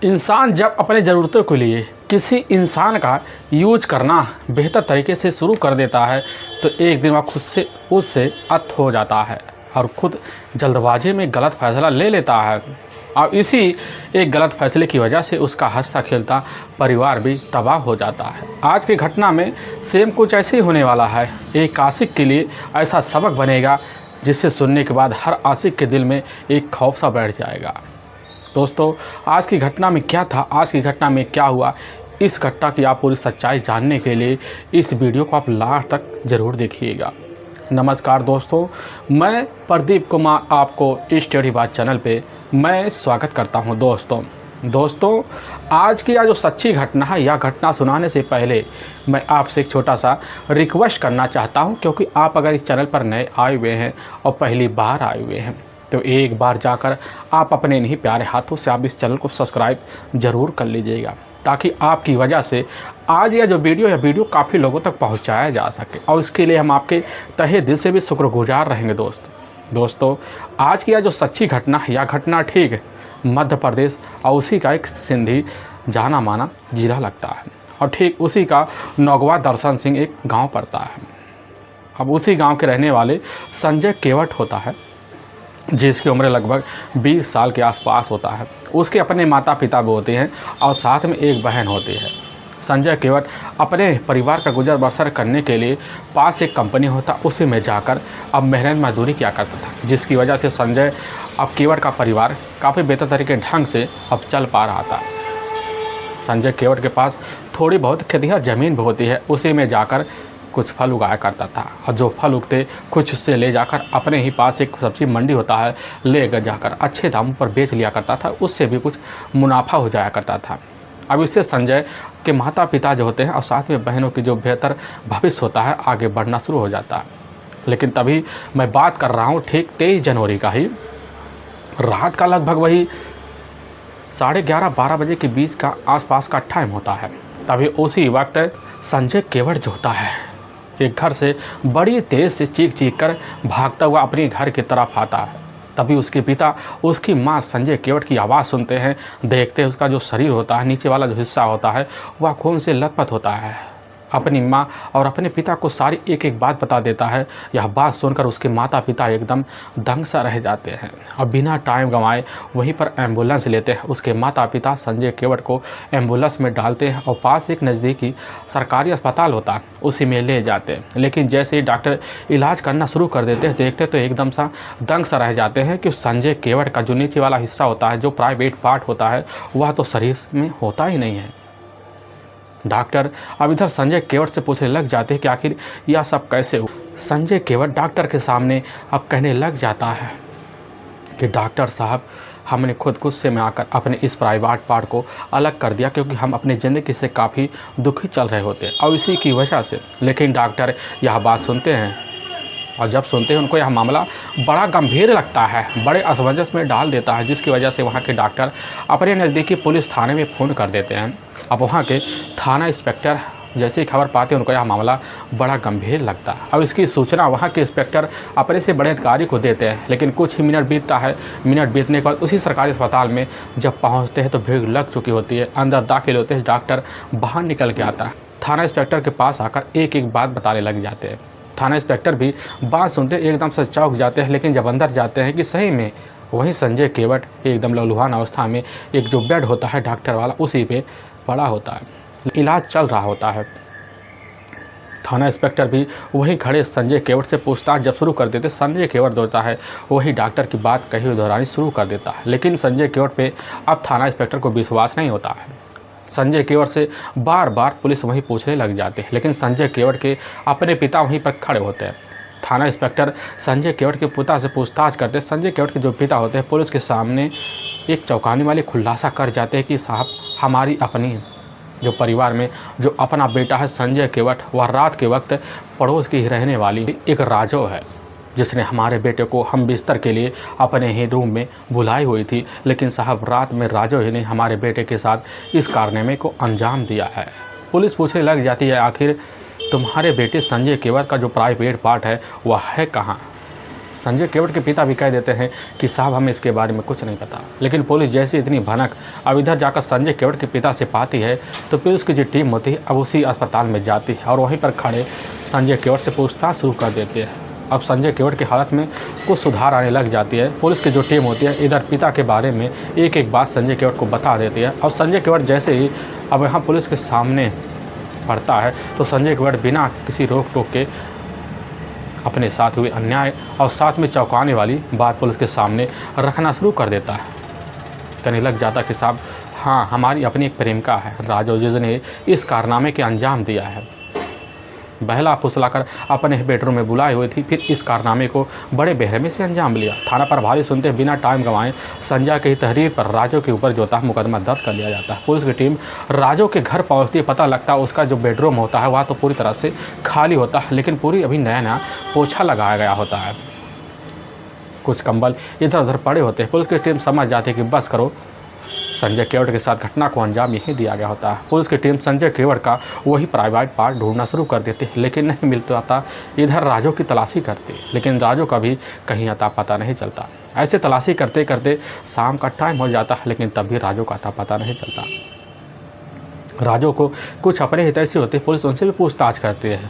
इंसान जब अपने ज़रूरतों के लिए किसी इंसान का यूज करना बेहतर तरीके से शुरू कर देता है तो एक दिन वह खुद से उससे अत हो जाता है और खुद जल्दबाजी में गलत फैसला ले लेता है। और इसी एक गलत फैसले की वजह से उसका हंसता खेलता परिवार भी तबाह हो जाता है। आज की घटना में सेम कुछ ऐसे ही होने वाला है। एक आशिक के लिए ऐसा सबक बनेगा जिसे सुनने के बाद हर आशिक के दिल में एक खौफ सा बैठ जाएगा। दोस्तों, आज की घटना में क्या था, आज की घटना में क्या हुआ, इस घटना की आप पूरी सच्चाई जानने के लिए इस वीडियो को आप लास्ट तक ज़रूर देखिएगा। नमस्कार दोस्तों, मैं प्रदीप कुमार आपको इस स्टडी बात चैनल पे मैं स्वागत करता हूं। दोस्तों, आज की यह जो सच्ची घटना है, यह घटना सुनाने से पहले मैं आपसे एक छोटा सा रिक्वेस्ट करना चाहता हूं, क्योंकि आप अगर इस चैनल पर नए आए हुए हैं और पहली बार आए हुए हैं तो एक बार जाकर आप अपने नहीं प्यारे हाथों से आप इस चैनल को सब्सक्राइब ज़रूर कर लीजिएगा, ताकि आपकी वजह से आज यह जो वीडियो है वीडियो काफ़ी लोगों तक पहुंचाया जा सके, और इसके लिए हम आपके तहे दिल से भी शुक्रगुजार रहेंगे। दोस्तों, आज की यह जो सच्ची घटना है, यह घटना ठीक मध्य प्रदेश और उसी का एक सिंधी जाना माना जिला लगता है, और ठीक उसी का नौगवा दर्शन सिंह एक गाँव पड़ता है। अब उसी गाँव के रहने वाले संजय केवट होता है, जिसकी उम्र लगभग 20 साल के आसपास होता है। उसके अपने माता पिता भी होते हैं और साथ में एक बहन होती है। संजय केवट अपने परिवार का गुजर बसर करने के लिए पास एक कंपनी होता, उसी में जाकर अब मेहनत मजदूरी किया करता था, जिसकी वजह से संजय अब केवट का परिवार काफ़ी बेहतर तरीके ढंग से अब चल पा रहा था। संजय केवट के पास थोड़ी बहुत खेतिहर ज़मीन भी होती है, उसी में जाकर कुछ फल उगाया करता था, और जो फल उगते कुछ उससे ले जाकर अपने ही पास एक सब्जी मंडी होता है, ले जाकर अच्छे दामों पर बेच लिया करता था, उससे भी कुछ मुनाफा हो जाया करता था। अब इससे संजय के माता पिता जो होते हैं और साथ में बहनों की जो बेहतर भविष्य होता है आगे बढ़ना शुरू हो जाता है। लेकिन तभी मैं बात कर रहा हूँ ठीक 23 जनवरी का ही, रात का लगभग वही 11:30-12 बजे के बीच का आसपास का टाइम होता है। तभी उसी वक्त संजय केवट जो होता है एक घर से बड़ी तेज़ से चीख कर भागता हुआ अपने घर की तरफ आता है। तभी उसके पिता उसकी मां संजय केवट की आवाज़ सुनते हैं। देखते हैं उसका जो शरीर होता है, नीचे वाला जो हिस्सा होता है, वह खून से लथपथ होता है। अपनी मां और अपने पिता को सारी एक एक बात बता देता है। यह बात सुनकर उसके माता पिता एकदम दंग सा रह जाते हैं और बिना टाइम गंवाए वहीं पर एम्बुलेंस लेते हैं। उसके माता पिता संजय केवट को एम्बुलेंस में डालते हैं और पास एक नज़दीकी सरकारी अस्पताल होता है, उसी में ले जाते हैं। लेकिन जैसे ही डॉक्टर इलाज करना शुरू कर देते हैं, देखते तो एकदम सा दंग सा रह जाते हैं कि संजय केवट का जो नीचे वाला हिस्सा होता है, जो प्राइवेट पार्ट होता है, वह तो शरीर में होता ही नहीं है। डॉक्टर अब इधर संजय केवट से पूछने लग जाते हैं कि आखिर यह सब कैसे हुआ। संजय केवट डॉक्टर के सामने अब कहने लग जाता है कि डॉक्टर साहब, हमने खुद गुस्से में आकर अपने इस प्राइवेट पार्ट को अलग कर दिया, क्योंकि हम अपनी ज़िंदगी से काफ़ी दुखी चल रहे होते हैं और इसी की वजह से। लेकिन डॉक्टर यह बात सुनते हैं, और जब सुनते हैं उनको यह मामला बड़ा गंभीर लगता है, बड़े असमंजस में डाल देता है, जिसकी वजह से वहाँ के डॉक्टर अपने नज़दीकी पुलिस थाने में फ़ोन कर देते हैं। अब वहाँ के थाना इंस्पेक्टर जैसे ही खबर पाते हैं, उनको यह मामला बड़ा गंभीर लगता है। अब इसकी सूचना वहाँ के इंस्पेक्टर अपने से बड़े अधिकारी को देते हैं। लेकिन कुछ ही मिनट बीतता है। मिनट बीतने के बाद उसी सरकारी अस्पताल में जब पहुँचते हैं तो भीड़ लग चुकी होती है। अंदर दाखिल होते हैं, डॉक्टर बाहर निकल के आता है। थाना इंस्पेक्टर के पास आकर एक एक बात बताने लग जाते हैं। थाना इंस्पेक्टर भी बात सुनते एकदम से चौंक जाते हैं। लेकिन जब अंदर जाते हैं कि सही में वहीं संजय केवट एकदम लहूलुहान अवस्था में एक जो बेड होता है डॉक्टर वाला, उसी पे पड़ा होता है, इलाज चल रहा होता है। थाना इंस्पेक्टर भी वहीं खड़े संजय केवट से पूछताछ जब शुरू कर देते, संजय केवट होता है वही डॉक्टर की बात कही हुई दोहरानी शुरू कर देता है। लेकिन संजय केवट पे अब थाना इंस्पेक्टर को विश्वास नहीं होता है। संजय केवट से बार बार पुलिस वहीं पूछने लग जाते हैं, लेकिन संजय केवट के अपने पिता वहीं पर खड़े होते हैं। थाना इंस्पेक्टर संजय केवट के पिता से पूछताछ करते। संजय केवट के जो पिता होते हैं पुलिस के सामने एक चौंकाने वाली खुलासा कर जाते हैं कि साहब, हमारी अपनी जो परिवार में जो अपना बेटा है संजय केवट, वह रात के वक्त पड़ोस की ही रहने वाली एक राजो है, जिसने हमारे बेटे को हम बिस्तर के लिए अपने ही रूम में बुलाई हुई थी। लेकिन साहब, रात में राजो ही ने हमारे बेटे के साथ इस कारनामे को अंजाम दिया है। पुलिस पूछने लग जाती है, आखिर तुम्हारे बेटे संजय केवट का जो प्राइवेट पार्ट है वह है कहाँ। संजय केवट के पिता भी कह देते हैं कि साहब हमें इसके बारे में कुछ नहीं पता। लेकिन पुलिस जैसी इतनी भनक अब इधर जाकर संजय केवट के पिता से पाती है तो पुलिस की जो टीम होती है अब उसी अस्पताल में जाती है और वहीं पर खड़े संजय केवट से पूछताछ शुरू कर देती है। अब संजय केवट की हालत में कुछ सुधार आने लग जाती है। पुलिस की जो टीम होती है इधर पिता के बारे में एक एक बात संजय केवट को बता देती है और संजय केवट जैसे ही अब यहाँ पुलिस के सामने पड़ता है तो संजय केवट बिना किसी रोक टोक के अपने साथ हुए अन्याय और साथ में चौंकाने वाली बात पुलिस के सामने रखना शुरू कर देता है। कहने लग जाता कि साहब हाँ, हमारी अपनी एक प्रेमिका है राजू, जिसने इस कारनामे के अंजाम दिया है। बहला फुसलाकर अपने बेडरूम में बुलाई हुई थी, फिर इस कारनामे को बड़े बेरहमी से अंजाम लिया। थाना प्रभारी सुनते बिना टाइम गंवाए संजय की तहरीर पर राजू के ऊपर जो था मुकदमा दर्ज कर लिया जाता है। पुलिस की टीम राजू के घर पहुंचती है। पता लगता है उसका जो बेडरूम होता है वह तो पूरी तरह से खाली होता है, लेकिन पूरी अभी नया नया पोछा लगाया गया होता है। कुछ कंबल इधर उधर पड़े होते हैं। पुलिस की टीम समझ जाती है कि बस करो, संजय केवट के साथ घटना को अंजाम यही दिया गया होता है। पुलिस की टीम संजय केवट का वही प्राइवेट पार्ट ढूंढना शुरू कर देती है, लेकिन नहीं मिल पाता। इधर राजू की तलाशी करती, लेकिन राजू का भी कहीं अता पता नहीं चलता। ऐसे तलाशी करते करते शाम का टाइम हो जाता है, लेकिन तब भी राजू का अता पता नहीं चलता। राजू को कुछ अपने हितैषी होते, पुलिस उनसे भी पूछताछ करती है,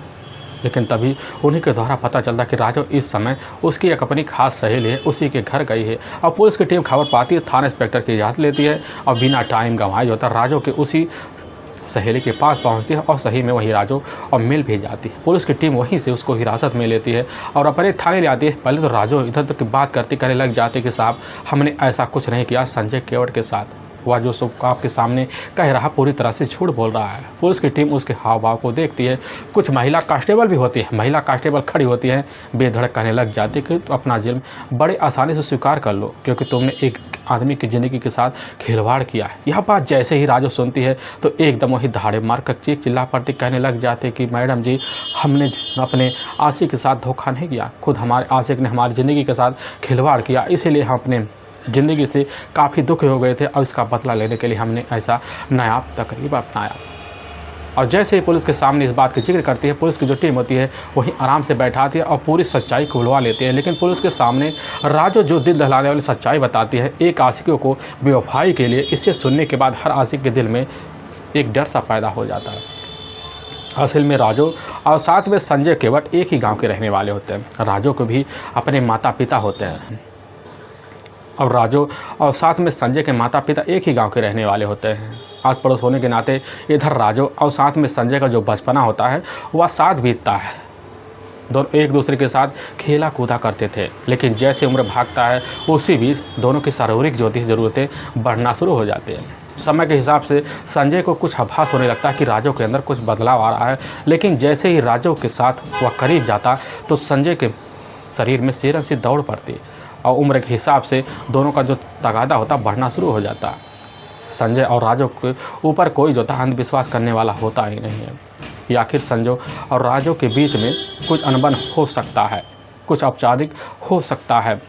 लेकिन तभी उन्हीं के द्वारा पता चलता कि राजू इस समय उसकी एक अपनी खास सहेली है, उसी के घर गई है। और पुलिस की टीम खबर पाती है, थाना इंस्पेक्टर की इजाज़त लेती है और बिना टाइम गंवाए जो था राजू के उसी सहेली के पास पहुंचती है और सही में वही राजू और मिल भी जाती है। पुलिस की टीम वहीं से उसको हिरासत में लेती है और अपने थाने ले आती है। पहले तो राजू इधर तक की बात करते कहने लग जाते कि साहब हमने ऐसा कुछ नहीं किया संजय केवट के साथ। वह जो सब आपके सामने कह रहा पूरी तरह से झूठ बोल रहा है। पुलिस की टीम उसके हाव भाव को देखती है। कुछ महिला कांस्टेबल भी होती है। महिला कांस्टेबल खड़ी होती है, बेधड़क कहने लग जाती कि तो अपना जुर्म बड़े आसानी से स्वीकार कर लो, क्योंकि तुमने एक आदमी की ज़िंदगी के साथ खिलवाड़ किया है। यह बात जैसे ही राजू सुनती है तो एकदम वही दहाड़े मार कर चीख चिल्ला पड़ती, कहने लग जाते कि मैडम जी, हमने अपने आशिक के साथ धोखा नहीं किया, खुद हमारे आशिक ने हमारी ज़िंदगी के साथ खिलवाड़ किया, इसीलिए हम अपने ज़िंदगी से काफ़ी दुखी हो गए थे और इसका बदला लेने के लिए हमने ऐसा नायाब तकरीब अपनाया। और जैसे ही पुलिस के सामने इस बात की जिक्र करती है, पुलिस की जो टीम होती है वहीं आराम से बैठाती है और पूरी सच्चाई को खुलवा लेती है। लेकिन पुलिस के सामने राजू जो दिल दहलाने वाली सच्चाई बताती है एक आशिकों को बेवफाई के लिए, इससे सुनने के बाद हर आशिक के दिल में एक डर सा पैदा हो जाता है। असल में राजू और साथ में संजय केवट एक ही गाँव के रहने वाले होते हैं। राजू को भी अपने माता पिता होते हैं और राजू और साथ में संजय के माता पिता एक ही गांव के रहने वाले होते हैं। आस पड़ोस होने के नाते इधर राजू और साथ में संजय का जो बचपना होता है वह साथ बीतता है। दोनों एक दूसरे के साथ खेला कूदा करते थे, लेकिन जैसे उम्र भागता है उसी बीच दोनों की शारीरिक जो ज़रूरतें बढ़ना शुरू हो जाती हैं। समय के हिसाब से संजय को कुछ आभास होने लगता है कि राजू के अंदर कुछ बदलाव आ रहा है, लेकिन जैसे ही राजू के साथ वह करीब जाता तो संजय के शरीर में सिरन सी दौड़ पड़ती और उम्र के हिसाब से दोनों का जो तगादा होता बढ़ना शुरू हो जाता। संजय और राजू के ऊपर कोई जो था अंधविश्वास करने वाला होता ही नहीं है। या आखिर संजय और राजू के बीच में कुछ अनबन हो सकता है, कुछ औपचारिक हो सकता है।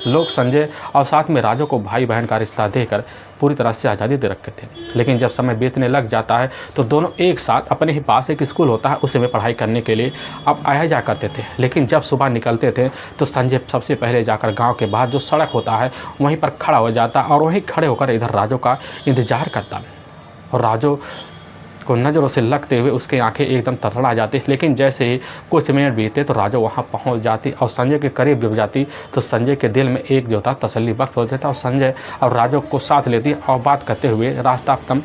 लोग संजय और साथ में राजू को भाई बहन का रिश्ता देकर पूरी तरह से आज़ादी दे रखे थे, लेकिन जब समय बीतने लग जाता है तो दोनों एक साथ अपने ही पास एक स्कूल होता है उसी में पढ़ाई करने के लिए अब आया जा करते थे। लेकिन जब सुबह निकलते थे तो संजय सबसे पहले जाकर गांव के बाहर जो सड़क होता है वहीं पर खड़ा हो जाता और वहीं खड़े होकर इधर राजू का इंतजार करता और राजू को नज़रों से लगते हुए उसकी आंखें एकदम तड़तड़ा जाती। लेकिन जैसे ही कुछ मिनट बीते तो राजू वहां पहुंच जाती और संजय के करीब जब जाती तो संजय के दिल में एक जो था तसल्ली बख्श हो जाता और संजय और राजू को साथ लेती और बात करते हुए रास्ता कम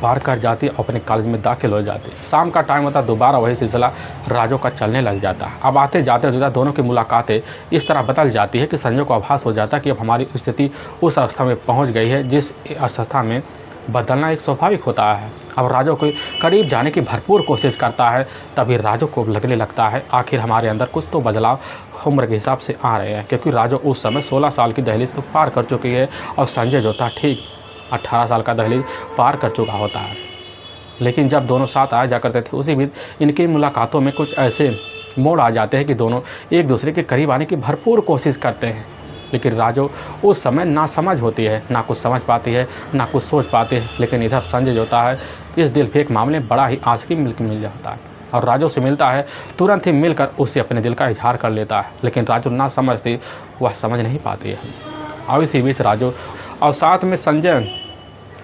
पार कर जाती और अपने कॉलेज में दाखिल हो जाती। शाम का टाइम होता, दोबारा वही सिलसिला राजू का चलने लग जाता। अब आते जाते जो दोनों की मुलाकातें इस तरह बदल जाती है कि संजय को आभास हो जाता कि अब हमारी स्थिति उस अवस्था में पहुँच गई है जिस अवस्था में बदलना एक स्वाभाविक होता है। अब राजू के करीब जाने की भरपूर कोशिश करता है, तभी राजू को लगने लगता है आखिर हमारे अंदर कुछ तो बदलाव उम्र के हिसाब से आ रहे हैं, क्योंकि राजू उस समय 16 साल की दहलीज तो पार कर चुकी है और संजय जो था ठीक 18 साल का दहलीज पार कर चुका होता है। लेकिन जब दोनों साथ आया जा करते थे उसी बीच इनकी मुलाकातों में कुछ ऐसे मोड़ आ जाते हैं कि दोनों एक दूसरे के करीब आने की भरपूर कोशिश करते हैं। लेकिन राजू उस समय ना समझ होती है, ना कुछ समझ पाती है, ना कुछ सोच पाती है। लेकिन इधर संजय जो होता है इस दिल फेंक मामले में बड़ा ही आशिकी मिल जाता है। और राजू से मिलता है। तुरंत ही मिलकर उससे अपने दिल का इजहार कर लेता है, लेकिन राजू ना समझती, वह समझ नहीं पाती है। और इसी बीच राजू और साथ में संजय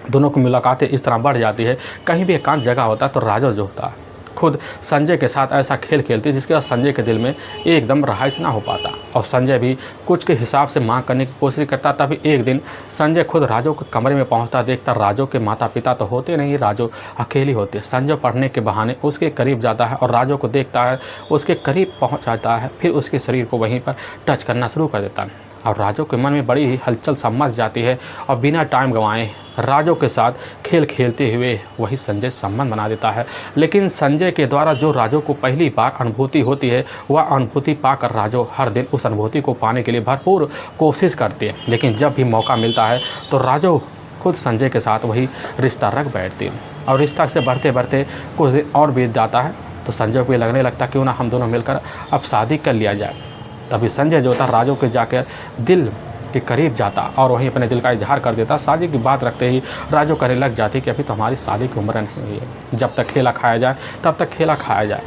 दोनों की मुलाकातें इस तरह बढ़ जाती है। कहीं भी एकांत जगह होता है तो राजू जो होता है खुद संजय के साथ ऐसा खेल खेलती है जिसके बाद संजय के दिल में एकदम रहाइश ना हो पाता, और संजय भी कुछ के हिसाब से मांग करने की कोशिश करता। तभी एक दिन संजय खुद राजू के कमरे में पहुंचता, देखता राजू के माता पिता तो होते नहीं, राजू अकेली होती है। संजय पढ़ने के बहाने उसके करीब जाता है और राजू को देखता है, उसके करीब पहुँच जाता है, फिर उसके शरीर को वहीं पर टच करना शुरू कर देता है। और राजू के मन में बड़ी ही हलचल सा मच जाती है और बिना टाइम गंवाए राजू के साथ खेल खेलते हुए वही संजय संबंध बना देता है। लेकिन संजय के द्वारा जो राजू को पहली बार अनुभूति होती है, वह अनुभूति पाकर राजू हर दिन उस अनुभूति को पाने के लिए भरपूर कोशिश करती है। लेकिन जब भी मौका मिलता है तो राजू खुद संजय के साथ वही रिश्ता रख बैठती है, और रिश्ता से बढ़ते बढ़ते कुछ दिन और बीत जाता है। तो संजय को ये लगने लगता क्यों ना हम दोनों मिलकर अब शादी कर लिया जाए। तभी संजय जो था राजू के जाकर दिल के करीब जाता और वहीं अपने दिल का इजहार कर देता। शादी की बात रखते ही राजू करने लग जाती कि अभी तो हमारी शादी की उम्र नहीं हुई है, जब तक खेला खाया जाए तब तक खेला खाया जाए।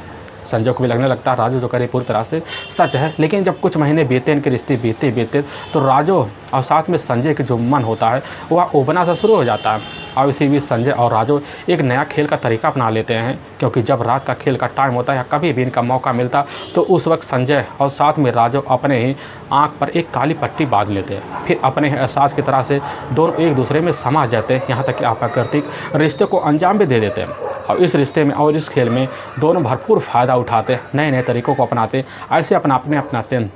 संजय को भी लगने लगता राजू जो करे पूरी तरह से सच है। लेकिन जब कुछ महीने बीते, इनके रिश्ते बीते बीते, तो राजू और साथ में संजय के जो मन होता है वह उबना सा शुरू हो जाता है। और इसी बीच संजय और राजू एक नया खेल का तरीका अपना लेते हैं, क्योंकि जब रात का खेल का टाइम होता है या कभी भी इनका मौका मिलता तो उस वक्त संजय और साथ में राजू अपने ही आँख पर एक काली पट्टी बांध लेते हैं। फिर अपने एहसास की तरह से दोनों एक दूसरे में समा जाते हैं, यहाँ तक कि अप्राकृतिक रिश्ते को अंजाम भी दे देते हैं। और इस रिश्ते में और इस खेल में दोनों भरपूर फ़ायदा उठाते, नए नए तरीक़ों को अपनाते। ऐसे अपनाते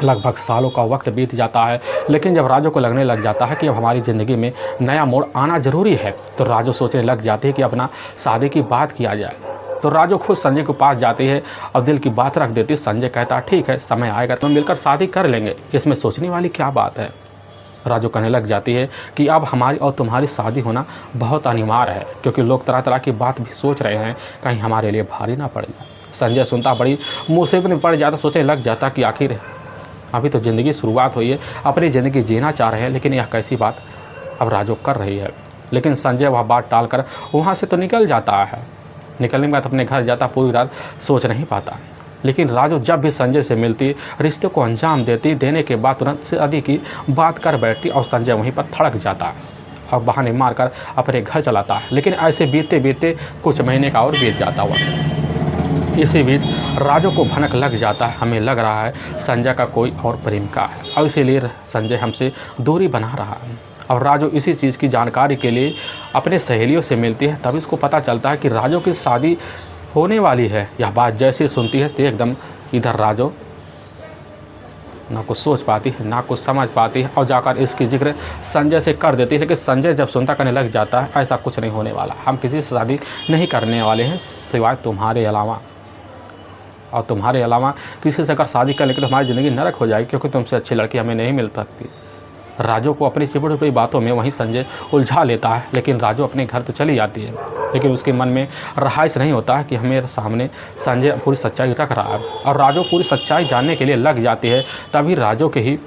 लगभग सालों का वक्त बीत जाता है। लेकिन जब राजू को लगने लग जाता है कि अब हमारी ज़िंदगी में नया मोड़ आना ज़रूरी है, तो राजू सोचने लग जाती है कि अपना शादी की बात किया जाए। तो राजू खुद संजय के पास जाती है और दिल की बात रख देती है। संजय कहता है ठीक है, समय आएगा तो मिलकर शादी कर लेंगे, इसमें सोचने वाली क्या बात है। राजू कहने लग जाती है कि अब हमारी और तुम्हारी शादी होना बहुत अनिवार्य है, क्योंकि लोग तरह तरह की बात भी सोच रहे हैं, कहीं हमारे लिए भारी ना पड़ जाए। संजय सुनता बड़ी मुसीबत में पड़ जाता, सोचने लग जाता कि आखिर अभी तो ज़िंदगी शुरुआत हुई है, अपनी ज़िंदगी जीना चाह रहे हैं, लेकिन यह कैसी बात अब राजू कर रही है। लेकिन संजय वह बात टालकर वहाँ से तो निकल जाता है। निकलने के बाद अपने घर जाता, पूरी रात सोच नहीं पाता। लेकिन राजू जब भी संजय से मिलती, रिश्ते को अंजाम देने के बाद तुरंत से शादी की बात कर बैठती और संजय वहीं पर थड़क जाता है और बहाने मारकर अपने घर चलाता है। लेकिन ऐसे बीतते बीतते कुछ महीने का और बीत जाता हुआ। इसी बीच राजू को भनक लग जाता है, हमें लग रहा है संजय का कोई और प्रेमिका है और इसीलिए संजय हमसे दूरी बना रहा है। और राजू इसी चीज़ की जानकारी के लिए अपने सहेलियों से मिलती है। तब इसको पता चलता है कि राजू की शादी होने वाली है। यह बात जैसे सुनती है तो एकदम इधर राजू ना कुछ सोच पाती है, ना कुछ समझ पाती है और जाकर इसकी जिक्र संजय से कर देती है। लेकिन संजय जब सुनता कहने लग जाता है ऐसा कुछ नहीं होने वाला, हम किसी से शादी नहीं करने वाले हैं सिवाय तुम्हारे अलावा, और तुम्हारे अलावा किसी से अगर शादी कर लेंगे तो हमारी ज़िंदगी नरक हो जाएगी, क्योंकि तुमसे अच्छी लड़की हमें नहीं मिल सकती। राजू को अपनी चिपड़ी उपड़ी बातों में वहीं संजय उलझा लेता है। लेकिन राजू अपने घर तो चली जाती है, लेकिन उसके मन में रहाइश नहीं होता है कि हमें सामने संजय पूरी सच्चाई रख रहा है। और राजू पूरी सच्चाई जानने के लिए लग जाती है। तभी राजू के ही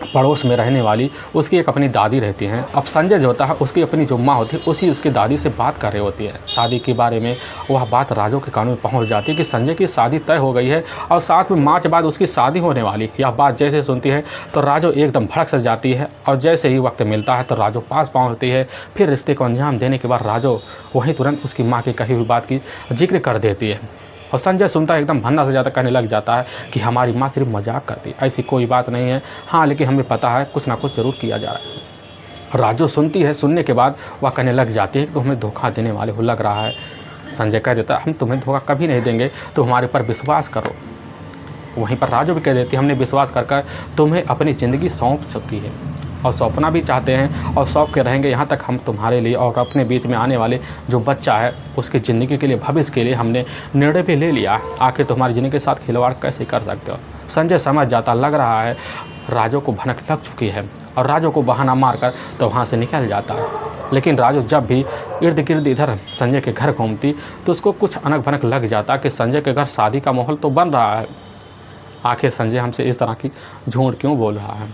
पड़ोस में रहने वाली उसकी एक अपनी दादी रहती हैं। अब संजय जो होता है उसकी अपनी जो माँ होती है उसी उसकी दादी से बात कर रही होती है शादी के बारे में। वह बात राजू के कानों में पहुंच जाती है कि संजय की शादी तय हो गई है और साथ में मार्च बाद उसकी शादी होने वाली। यह बात जैसे सुनती है तो राजू एकदम भड़क सा जाती है और जैसे ही वक्त मिलता है तो राजू पास पहुँचती है। फिर रिश्ते को अंजाम देने के बाद राजू वहीं तुरंत उसकी माँ की कही हुई बात की जिक्र कर देती है। और संजय सुनता एकदम भन्ना से ज़्यादा कहने लग जाता है कि हमारी माँ सिर्फ मजाक करती, ऐसी कोई बात नहीं है, हाँ लेकिन हमें पता है कुछ ना कुछ ज़रूर किया जा रहा है। राजू सुनती है, सुनने के बाद वह कहने लग जाती है कि तुम्हें धोखा देने वाले हो लग रहा है। संजय कह देता है हम तुम्हें धोखा कभी नहीं देंगे, तो हमारे पर विश्वास करो। वहीं पर राजू भी कह देती है हमने विश्वास कर तुम्हें अपनी ज़िंदगी सौंप चुकी है और सौंपना भी चाहते हैं और सौंप के रहेंगे यहाँ तक हम तुम्हारे लिए और अपने बीच में आने वाले जो बच्चा है उसकी ज़िंदगी के लिए, भविष्य के लिए हमने निर्णय भी ले लिया। आखिर तुम्हारी ज़िंदगी के साथ खिलवाड़ कैसे कर सकते हो। संजय समझ जाता, लग रहा है राजू को भनक लग चुकी है और राजू को बहाना मारकर तो वहाँ से निकल जाता है। लेकिन राजू जब भी इर्द गिर्द इधर संजय के घर घूमती तो उसको कुछ अनक भनक लग जाता कि संजय के घर शादी का माहौल तो बन रहा है, आखिर संजय हमसे इस तरह की झूठ क्यों बोल रहा है।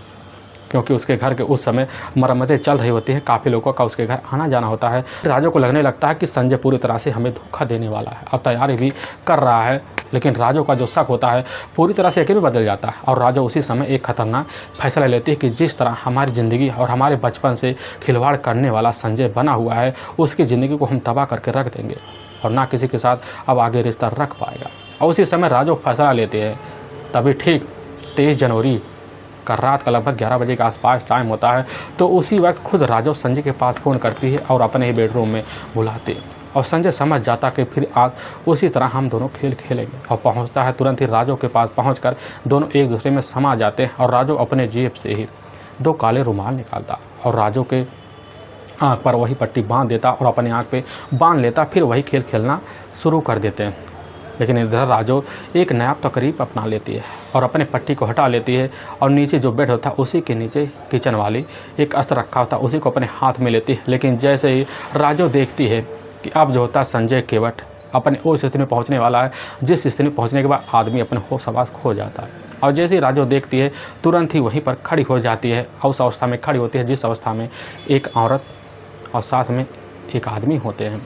क्योंकि उसके घर के उस समय मरम्मतें चल रही होती हैं, काफ़ी लोगों का उसके घर आना जाना होता है। राजू को लगने लगता है कि संजय पूरी तरह से हमें धोखा देने वाला है और तैयारी भी कर रहा है, लेकिन राजू का जो शक होता है पूरी तरह से यकीन में बदल जाता है और राजू उसी समय एक खतरनाक फैसला लेती है कि जिस तरह हमारी ज़िंदगी और हमारे बचपन से खिलवाड़ करने वाला संजय बना हुआ है, उसकी ज़िंदगी को हम तबाह करके रख देंगे और ना किसी के साथ अब आगे रिश्ता रख पाएगा। और उसी समय राजू फैसला लेते हैं। तभी ठीक 23 जनवरी का रात का लगभग 11 बजे के आसपास टाइम होता है, तो उसी वक्त खुद राजू संजय के पास फ़ोन करती है और अपने ही बेडरूम में बुलाती है और संजय समझ जाता कि फिर आज उसी तरह हम दोनों खेल खेलेंगे और पहुंचता है। तुरंत ही राजू के पास पहुंचकर दोनों एक दूसरे में समा जाते हैं और राजू अपने जेब से ही 2 काले रुमाल निकालता और राजू के आँख पर वही पट्टी बांध देता और अपने आँख पे बांध लेता, फिर वही खेल खेलना शुरू कर देते हैं। लेकिन इधर राजू एक नया तकरीब अपना लेती है और अपने पट्टी को हटा लेती है और नीचे जो बेड होता है उसी के नीचे किचन वाली एक अस्त्र रखा होता उसी को अपने हाथ में लेती है। लेकिन जैसे ही राजू देखती है कि अब जो होता संजय केवट अपने उस स्थिति में पहुंचने वाला है, जिस स्थिति में पहुंचने के बाद आदमी अपने होश हवास खो जाता है। और जैसे ही राजू देखती है तुरंत ही वहीं पर खड़ी हो जाती है। उस अवस्था में खड़ी होती है जिस अवस्था में एक औरत और साथ में एक आदमी होते हैं।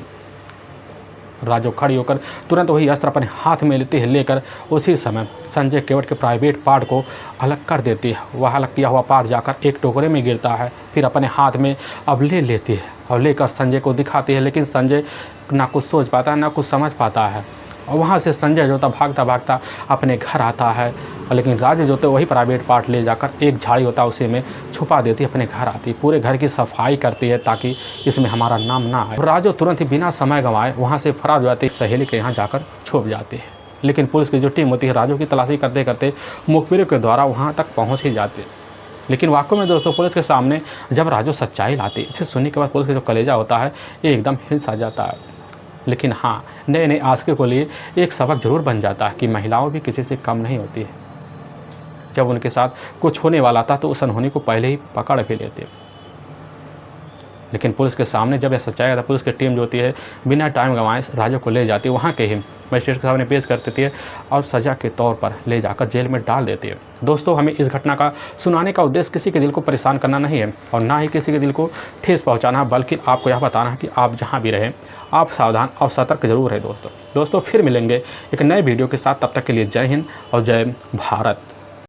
राजू खड़ी होकर तुरंत वही अस्त्र अपने हाथ में लेती है, लेकर उसी समय संजय केवट के प्राइवेट पार्ट को अलग कर देती है। वह अलग किया हुआ पार्ट जाकर एक टोकरे में गिरता है, फिर अपने हाथ में अब ले लेती है और लेकर संजय को दिखाती है। लेकिन संजय ना कुछ सोच पाता है ना कुछ समझ पाता है और वहाँ से संजय जो था भागता भागता अपने घर आता है। लेकिन राजू जो था वही प्राइवेट पार्ट ले जाकर एक झाड़ी होता है उसी में छुपा देती है, अपने घर आती है, पूरे घर की सफाई करती है ताकि इसमें हमारा नाम ना आए। राजू तुरंत ही बिना समय गंवाए वहाँ से फरार हो जाती है, सहेली के यहाँ जाकर छुप जाती है। लेकिन पुलिस की जो टीम होती है राजू की तलाशी करते करते मुखबिरों के द्वारा वहाँ तक पहुँच ही जाती है। लेकिन वाकई में दोस्तों पुलिस के सामने जब राजू सच्चाई लाती है, इसे सुनने के बाद पुलिस का जो कलेजा होता है ये एकदम हिल सा जाता है। लेकिन हाँ, नए नए आस्के को लिए एक सबक जरूर बन जाता है कि महिलाओं भी किसी से कम नहीं होती है। जब उनके साथ कुछ होने वाला था तो उस अनहोनी को पहले ही पकड़ भी लेते। लेकिन पुलिस के सामने जब यह सच्चाई आता, पुलिस की टीम जो होती है बिना टाइम गंवाए राजू को ले जाती है, वहाँ के ही मजिस्ट्रेट के सामने पेश कर देती है और सज़ा के तौर पर ले जाकर जेल में डाल देती है। दोस्तों, हमें इस घटना का सुनाने का उद्देश्य किसी के दिल को परेशान करना नहीं है और ना ही किसी के दिल को ठेस पहुंचाना, बल्कि आपको यह बताना है कि आप जहां भी रहें आप सावधान और सतर्क जरूर रहें। दोस्तों फिर मिलेंगे एक नए वीडियो के साथ, तब तक के लिए जय हिंद और जय भारत।